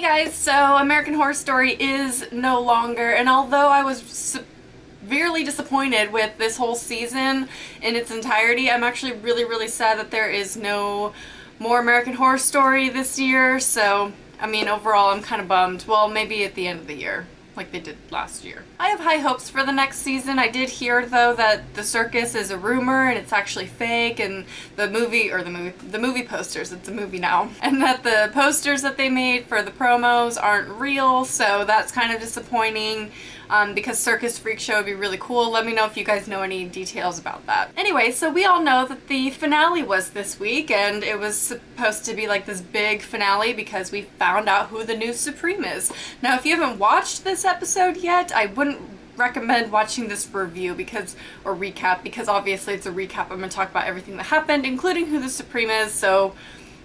guys, so American Horror Story is no longer, and although I was severely disappointed with this whole season in its entirety, I'm actually really sad that there is no more American Horror Story this year. So I mean, overall I'm kind of bummed. Well, maybe at the end of the year like they did last year. I have high hopes for the next season. I did hear though that the circus is a rumor and it's actually fake, and the movie posters, it's a movie now, and that the posters that they made for the promos aren't real, so that's kind of disappointing. Because Circus Freak Show would be really cool. Let me know if you guys know any details about that. Anyway, so we all know that the finale was this week, and it was supposed to be like this big finale because we found out who the new Supreme is. Now, if you haven't watched this episode yet, I wouldn't recommend watching this review or recap, because obviously it's a recap. I'm going to talk about everything that happened, including who the Supreme is, so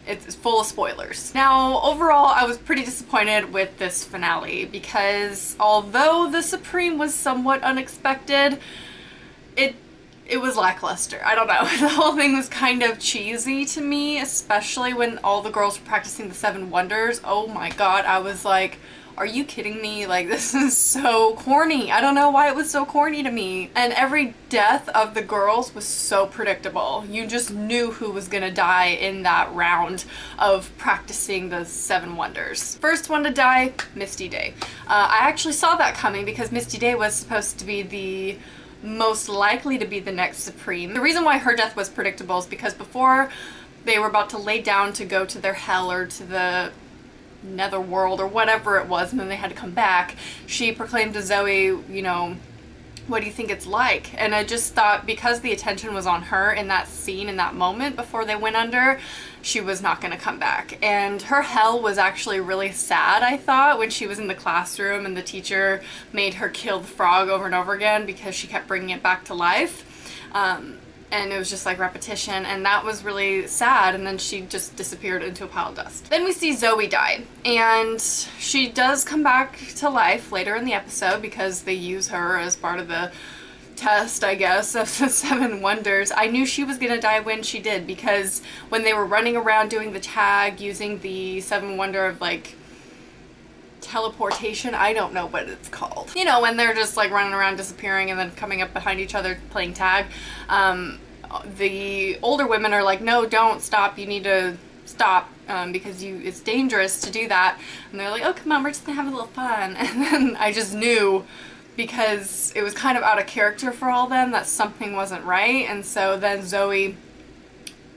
it's full of spoilers. Now, overall, I was pretty disappointed with this finale because although the Supreme was somewhat unexpected, it was lackluster. I don't know. The whole thing was kind of cheesy to me, especially when all the girls were practicing the 7 wonders. Oh my god, I was like, are you kidding me? Like, this is so corny. I don't know why it was so corny to me. And every death of the girls was so predictable. You just knew who was gonna die in that round of practicing the 7 wonders. First one to die, Misty Day. I actually saw that coming because Misty Day was supposed to be the most likely to be the next Supreme. The reason why her death was predictable is because before they were about to lay down to go to their hell or to the netherworld or whatever it was, and then they had to come back, she proclaimed to Zoe, you know, what do you think it's like? And I just thought because the attention was on her in that scene, in that moment before they went under, she was not going to come back. And her hell was actually really sad, I thought, when she was in the classroom and the teacher made her kill the frog over and over again because she kept bringing it back to life. And it was just like repetition, and that was really sad, and then she just disappeared into a pile of dust. Then we see Zoe die, and she does come back to life later in the episode because they use her as part of the test, I guess, of the 7 wonders. I knew she was gonna die when she did, because when they were running around doing the tag using the 7 wonder of like teleportation, I don't know what it's called. You know, when they're just like running around disappearing and then coming up behind each other playing tag. The older women are like, no, don't stop, you need to stop because it's dangerous to do that. And they're like, oh, come on, we're just gonna have a little fun. And then I just knew, because it was kind of out of character for all of them, that something wasn't right. And so then Zoe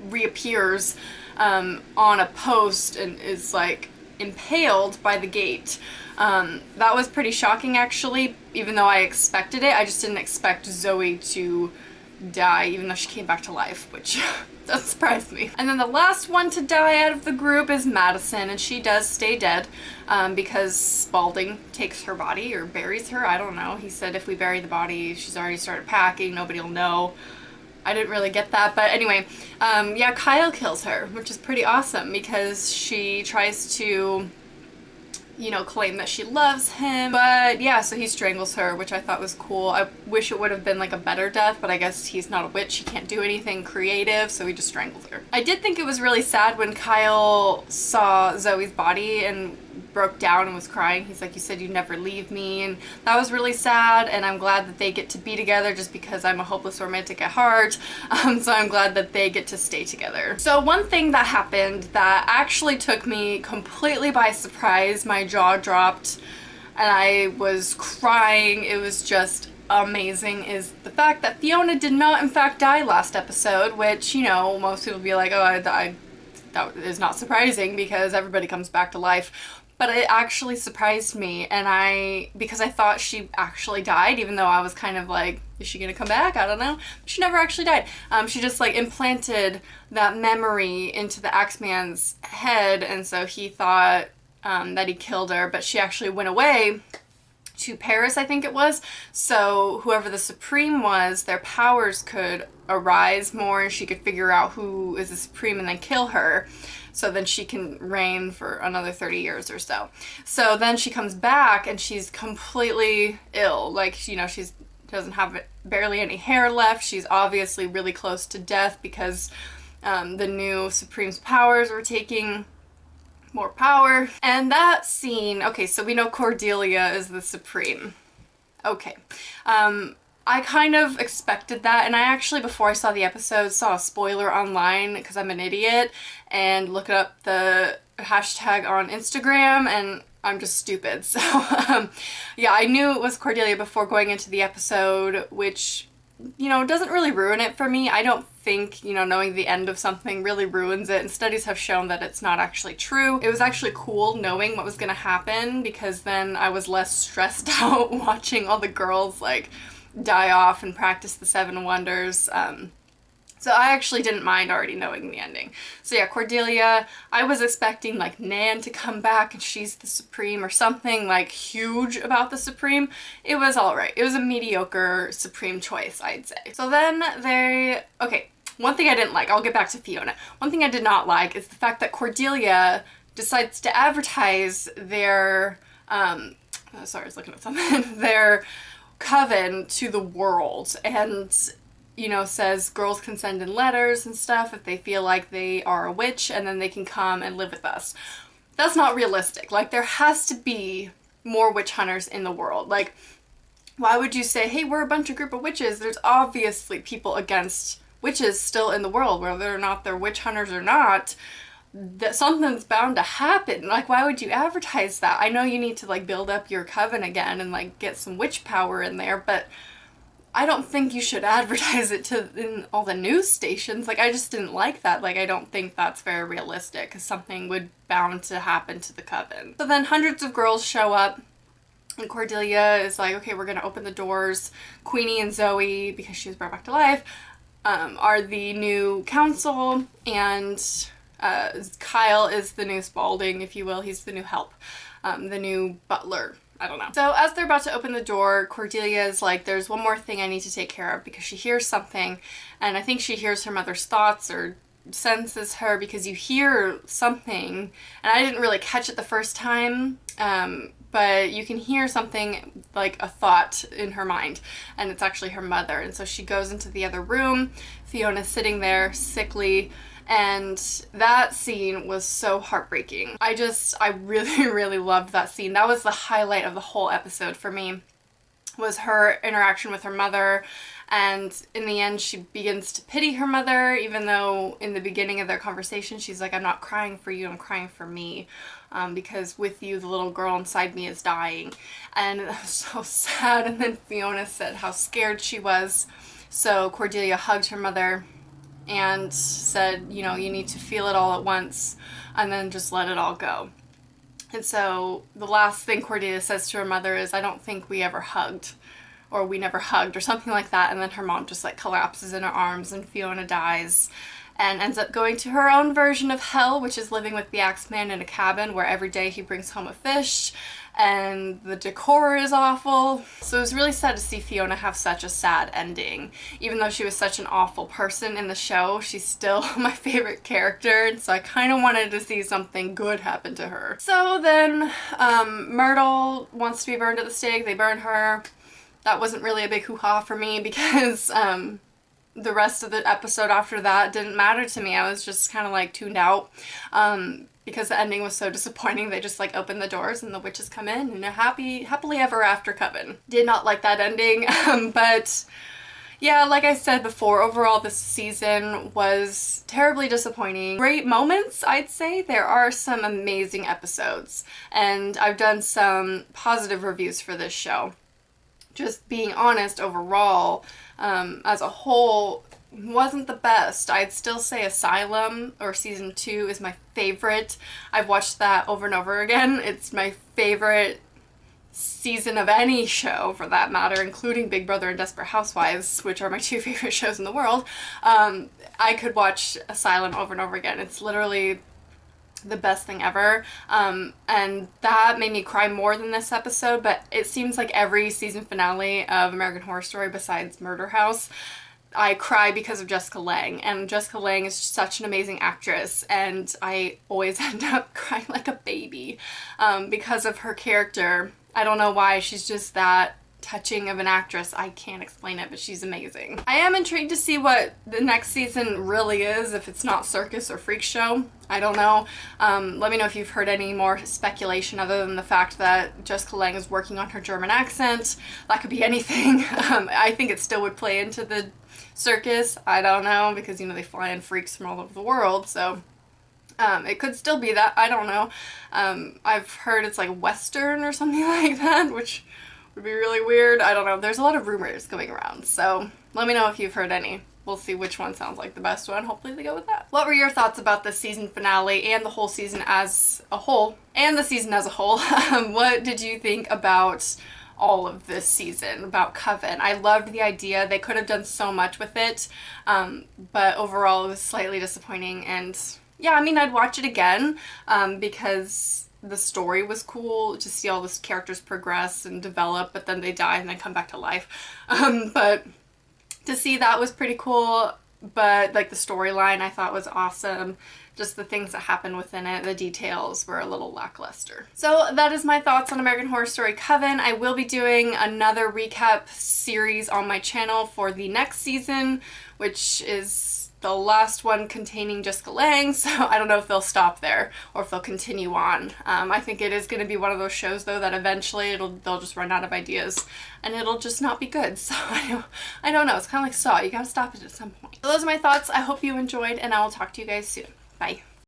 reappears on a post and is like impaled by the gate. That was pretty shocking, actually, even though I expected it. I just didn't expect Zoe to die, even though she came back to life, which does surprise me. And then the last one to die out of the group is Madison, and she does stay dead because Spaulding takes her body or buries her. I don't know. He said if we bury the body, she's already started packing, nobody will know. I didn't really get that, but anyway, yeah, Kyle kills her, which is pretty awesome because she tries to, you know, claim that she loves him. But yeah, so he strangles her, which I thought was cool. I wish it would have been like a better death, but I guess he's not a witch. He can't do anything creative, so he just strangles her. I did think it was really sad when Kyle saw Zoe's body and broke down and was crying. He's like, you said you'd never leave me, and that was really sad, and I'm glad that they get to be together just because I'm a hopeless romantic at heart. So I'm glad that they get to stay together. So one thing that happened that actually took me completely by surprise, my jaw dropped and I was crying, it was just amazing, is the fact that Fiona did not in fact die last episode, which, you know, most people be like, oh, that is not surprising because everybody comes back to life. But it actually surprised me, and because I thought she actually died, even though I was kind of like, is she gonna come back? I don't know. She never actually died. She just like implanted that memory into the Axeman's head, and so he thought that he killed her, but she actually went away to Paris, I think it was, so whoever the Supreme was, their powers could arise more, and she could figure out who is the Supreme and then kill her. So then she can reign for another 30 years or so. So then she comes back and she's completely ill. Like, you know, she doesn't have barely any hair left. She's obviously really close to death because the new Supreme's powers were taking more power. And that scene, okay, so we know Cordelia is the Supreme. Okay. I kind of expected that, and I actually, before I saw the episode, saw a spoiler online because I'm an idiot and looked up the hashtag on Instagram, and I'm just stupid. So, yeah, I knew it was Cordelia before going into the episode, which, you know, doesn't really ruin it for me. I don't think, you know, knowing the end of something really ruins it, and studies have shown that it's not actually true. It was actually cool knowing what was gonna happen, because then I was less stressed out watching all the girls, like, die off and practice the 7 wonders. So I actually didn't mind already knowing the ending. So yeah, Cordelia, I was expecting like Nan to come back and she's the Supreme, or something like huge about the Supreme. It was alright. It was a mediocre Supreme choice, I'd say. So then okay, one thing I didn't like, I'll get back to Fiona. One thing I did not like is the fact that Cordelia decides to advertise their, sorry, I was looking at something, their Coven to the world, and, you know, says girls can send in letters and stuff if they feel like they are a witch, and then they can come and live with us. That's not realistic. Like, there has to be more witch hunters in the world. Like, why would you say, hey, we're a group of witches? There's obviously people against witches still in the world, whether or not they're witch hunters or not. That something's bound to happen. Like, why would you advertise that? I know you need to, like, build up your coven again and, like, get some witch power in there, but I don't think you should advertise it in all the news stations. Like, I just didn't like that. Like, I don't think that's very realistic, because something would bound to happen to the coven. So then hundreds of girls show up, and Cordelia is like, okay, we're gonna open the doors. Queenie and Zoe, because she was brought back to life, are the new council, and Kyle is the new Spalding, if you will. He's the new help, the new butler. I don't know. So as they're about to open the door, Cordelia is like, there's one more thing I need to take care of, because she hears something, and I think she hears her mother's thoughts, or senses her, because you hear something, and I didn't really catch it the first time, but you can hear something, like a thought in her mind, and it's actually her mother. And so she goes into the other room. Fiona's sitting there, sickly, and that scene was so heartbreaking. I really, really loved that scene. That was the highlight of the whole episode for me, was her interaction with her mother. And in the end, she begins to pity her mother, even though in the beginning of their conversation, she's like, I'm not crying for you, I'm crying for me. Because with you, the little girl inside me is dying. And that was so sad. And then Fiona said how scared she was. So Cordelia hugged her mother and said, you know, you need to feel it all at once and then just let it all go. And so the last thing Cordelia says to her mother is, I don't think we ever hugged, or we never hugged, or something like that. And then her mom just like collapses in her arms, and Fiona dies and ends up going to her own version of hell, which is living with the Axeman in a cabin where every day he brings home a fish, and the decor is awful. So it was really sad to see Fiona have such a sad ending. Even though she was such an awful person in the show, she's still my favorite character, and so I kind of wanted to see something good happen to her. So then Myrtle wants to be burned at the stake. They burn her. That wasn't really a big hoo-ha for me, because the rest of the episode after that didn't matter to me. I was just kind of like tuned out, because the ending was so disappointing. They just like open the doors and the witches come in, and a happily ever after Coven. Did not like that ending, but yeah, like I said before, overall this season was terribly disappointing. Great moments, I'd say. There are some amazing episodes, and I've done some positive reviews for this show. Just being honest, overall, as a whole, wasn't the best. I'd still say Asylum, or season 2, is my favorite. I've watched that over and over again. It's my favorite season of any show, for that matter, including Big Brother and Desperate Housewives, which are my 2 favorite shows in the world. I could watch Asylum over and over again. It's literally the best thing ever, and that made me cry more than this episode, but it seems like every season finale of American Horror Story besides Murder House, I cry because of Jessica Lange, and Jessica Lange is such an amazing actress, and I always end up crying like a baby because of her character. I don't know why, she's just that touching of an actress. I can't explain it, but she's amazing. I am intrigued to see what the next season really is, if it's not circus or freak show. I don't know. Let me know if you've heard any more speculation other than the fact that Jessica Lange is working on her German accent. That could be anything. I think it still would play into the circus. I don't know, because, you know, they fly in freaks from all over the world, so it could still be that. I don't know. I've heard it's like Western or something like that, which would be really weird. I don't know. There's a lot of rumors going around, so let me know if you've heard any. We'll see which one sounds like the best one. Hopefully they go with that. What were your thoughts about the season finale and the whole season as a whole? What did you think about all of this season, about Coven? I loved the idea. They could have done so much with it, but overall it was slightly disappointing. And yeah, I mean, I'd watch it again because the story was cool to see all these characters progress and develop, but then they die and then come back to life. But to see that was pretty cool. But like the storyline I thought was awesome. Just the things that happened within it, the details were a little lackluster. So that is my thoughts on American Horror Story Coven. I will be doing another recap series on my channel for the next season, which is the last one containing Jessica Lange, so I don't know if they'll stop there or if they'll continue on. I think it is going to be one of those shows though that eventually they'll just run out of ideas and it'll just not be good. So I don't know. It's kind of like Saw. You gotta stop it at some point. So those are my thoughts. I hope you enjoyed, and I will talk to you guys soon. Bye.